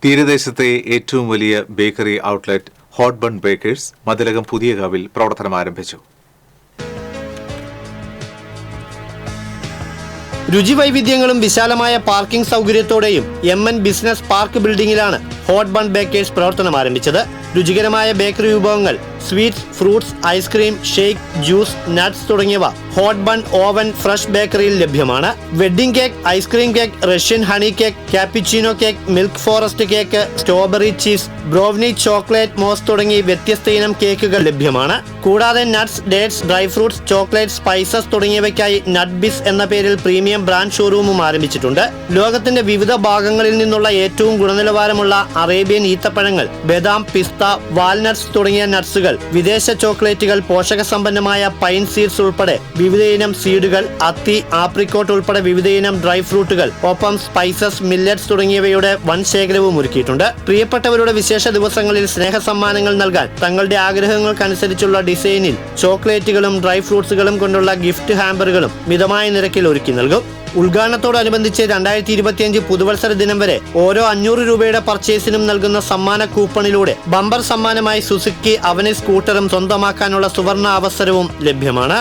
തീരദേശത്തെ ഏറ്റവും വലിയ bakery outlet hot bun bakers Mathilakam പുതിയകാവിൽ പ്രവർത്തനം ആരംഭിച്ചു. രുചിവൈവിധ്യങ്ങളും വിശാലമായ പാർക്കിംഗ് സൗകര്യത്തോടെയും MN ബിസിനസ് പാർക്ക് ബിൽഡിംഗിലാണ് ഹോട്ട് ബൺ ബേക്കേഴ്സ് പ്രവർത്തനം ആരംഭിച്ചത്. രുചികരമായ ബേക്കറി വിഭവങ്ങൾ, sweets, fruits, ice cream, shake, juice, nuts തുടങ്ങിയവ ഹോട്ട് ബൺ ഓവൻ ഫ്രഷ് ബേക്കറിയിൽ ലഭ്യമാണ്. Wedding cake, ice cream cake, Russian honey cake, cappuccino cake, milk forest cake, strawberry cheese, brownie, chocolate mousse തുടങ്ങി വ്യത്യസ്ത ഇനം കേക്കുകൾ ലഭ്യമാണ്. കൂടാതെ nuts, dates, dry fruits, chocolate, spices തുടങ്ങിയവയ്ക്കായി നട്ട് ബിസ് എന്ന പേരിൽ പ്രീമിയം ബ്രാൻഡ് ഷോറൂമും ആരംഭിച്ചിട്ടുണ്ട്. ലോകത്തിന്റെ വിവിധ ഭാഗങ്ങളിൽ നിന്നുള്ള ഏറ്റവും ഗുണനിലവാരമുള്ള അറേബ്യൻ ഈത്തപ്പഴങ്ങൾ, ബദാം, പിസ്ത, വാൽനട്ട്സ് തുടങ്ങിയ നട്ട്സുകൾ, വിദേശ ചോക്ലേറ്റുകൾ, പോഷകസമ്പന്നമായ പൈൻ സീഡ്സ് ഉൾപ്പെടെ വിവിധയിനം സീഡുകൾ, അത്തി, ആപ്രിക്കോട്ട് ഉൾപ്പെടെ വിവിധയിനം ഡ്രൈ ഫ്രൂട്ടുകൾ, ഒപ്പം സ്പൈസസ്, മില്ലറ്റ്സ് തുടങ്ങിയവയുടെ വൻ ശേഖരവും ഒരുക്കിയിട്ടുണ്ട്. പ്രിയപ്പെട്ടവരുടെ വിശേഷ ദിവസങ്ങളിൽ സ്നേഹ സമ്മാനങ്ങൾ നൽകാൻ തങ്ങളുടെ ആഗ്രഹങ്ങൾക്കനുസരിച്ചുള്ള ഡിസൈനിൽ ചോക്ലേറ്റുകളും ഡ്രൈ ഫ്രൂട്ട്സുകളും കൊണ്ടുള്ള ഗിഫ്റ്റ് ഹാമ്പറുകളും മിതമായ നിരക്കിൽ ഒരുക്കി നൽകും. ഉദ്ഘാടനത്തോടനുബന്ധിച്ച് 2025 പുതുവത്സര ദിനം വരെ ഓരോ 500 രൂപയുടെ പർച്ചേസിനും നൽകുന്ന സമ്മാന കൂപ്പണിലൂടെ ബമ്പർ സമ്മാനമായി സുസുക്കി അവനി സ്കൂട്ടറും സ്വന്തമാക്കാനുള്ള സുവർണ അവസരവും ലഭ്യമാണ്.